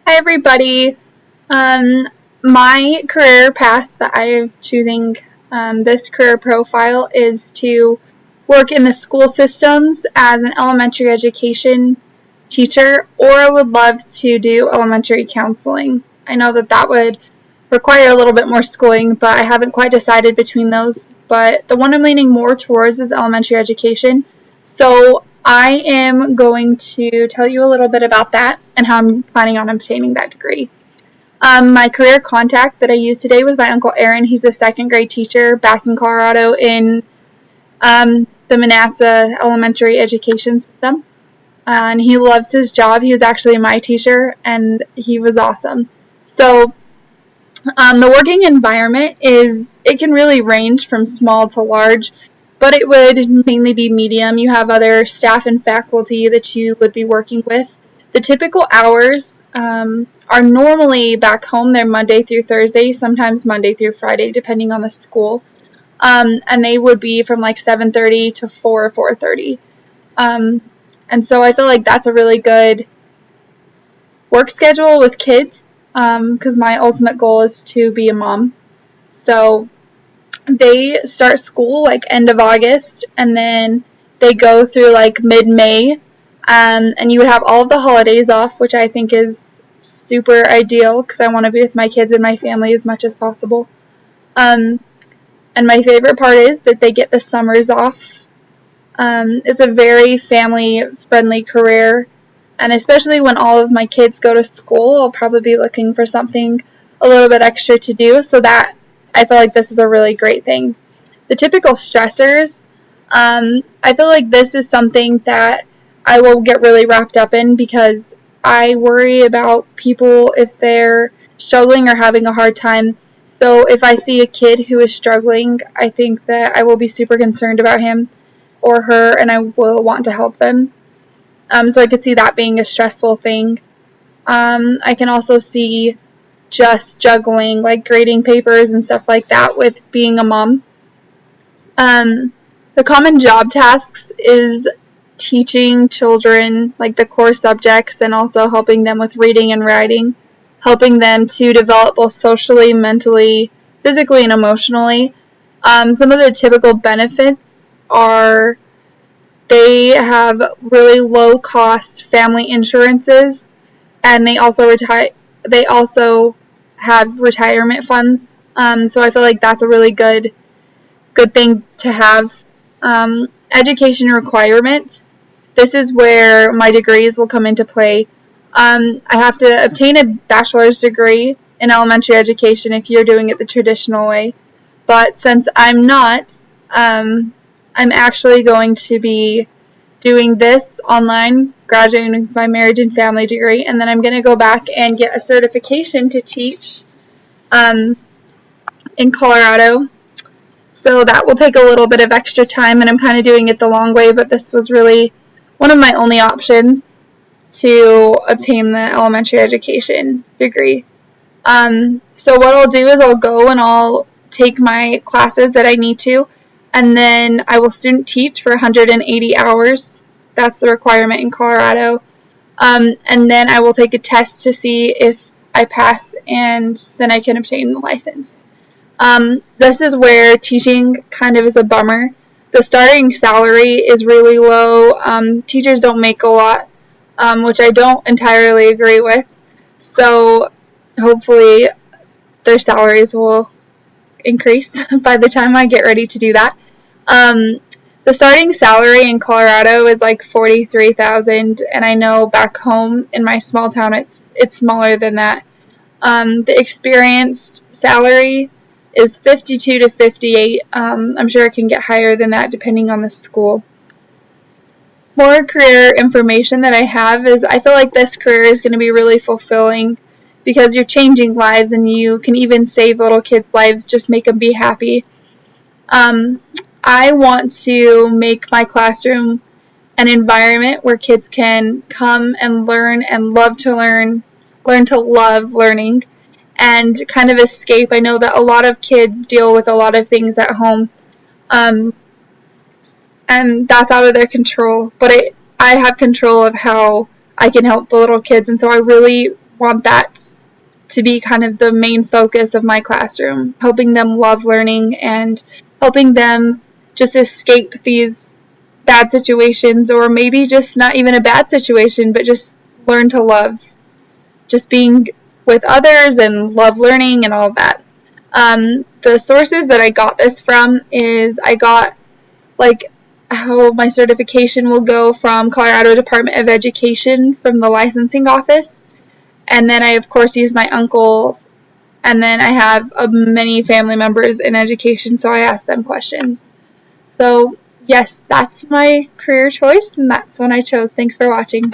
Hi everybody. My career path that I'm choosing this career profile is to work in the school systems as an elementary education teacher, or I would love to do elementary counseling. I know that would require a little bit more schooling, but I haven't quite decided between those. But the one I'm leaning more towards is elementary education. So I am going to tell you a little bit about that and how I'm planning on obtaining that degree. My career contact that I used today was my Uncle Aaron. He's a second grade teacher back in Colorado in the Manassas elementary education system. And he loves his job. He was actually my teacher, and he was awesome. So the working environment it can really range from small to large, but it would mainly be medium. You have other staff and faculty that you would be working with. The typical hours are normally back home. They're Monday through Thursday, sometimes Monday through Friday, depending on the school. And they would be from like 7:30 to 4 or 4:30. And so I feel like that's a really good work schedule with kids, because my ultimate goal is to be a mom. So they start school like end of August, and then they go through like mid-May, and you would have all of the holidays off, which I think is super ideal because I want to be with my kids and my family as much as possible. And my favorite part is that they get the summers off. It's a very family-friendly career, and especially when all of my kids go to school, I'll probably be looking for something a little bit extra to do, so that I feel like this is a really great thing. The typical stressors, I feel like this is something that I will get really wrapped up in because I worry about people if they're struggling or having a hard time. So if I see a kid who is struggling, I think that I will be super concerned about him or her, and I will want to help them. So I could see that being a stressful thing. I can also see just juggling, like grading papers and stuff like that with being a mom. The common job tasks is teaching children like the core subjects and also helping them with reading and writing, helping them to develop both socially, mentally, physically, and emotionally. Some of the typical benefits are they have really low cost family insurances, and they also have retirement funds. So I feel like that's a really good thing to have. Education requirements. This is where my degrees will come into play. I have to obtain a bachelor's degree in elementary education if you're doing it the traditional way. But since I'm not, I'm actually going to be doing this online, graduating with my marriage and family degree, and then I'm going to go back and get a certification to teach in Colorado. So that will take a little bit of extra time, and I'm kind of doing it the long way, but this was really one of my only options to obtain the elementary education degree. So what I'll do is I'll go and I'll take my classes that I need to, and then I will student teach for 180 hours. That's the requirement in Colorado. And then I will take a test to see if I pass, and then I can obtain the license. This is where teaching kind of is a bummer. The starting salary is really low. Teachers don't make a lot, which I don't entirely agree with. So hopefully their salaries will increase by the time I get ready to do that. The starting salary in Colorado is like $43,000, and I know back home in my small town it's smaller than that. The experienced salary is $52,000 to $58,000. I'm sure it can get higher than that depending on the school. More career information that I have is I feel like this career is going to be really fulfilling because you're changing lives, and you can even save little kids' lives, just make them be happy. I want to make my classroom an environment where kids can come and learn and love to learn to love learning, and kind of escape. I know that a lot of kids deal with a lot of things at home, and that's out of their control, but I have control of how I can help the little kids, and so I really want that to be kind of the main focus of my classroom, helping them love learning and helping them just escape these bad situations, or maybe just not even a bad situation, but just learn to love just being with others and love learning and all of that. The sources that I got this from is I got like how my certification will go from Colorado Department of Education from the licensing office, and then I of course use my uncles, and then I have many family members in education, so I ask them questions. So yes, that's my career choice, and that's one I chose. Thanks for watching.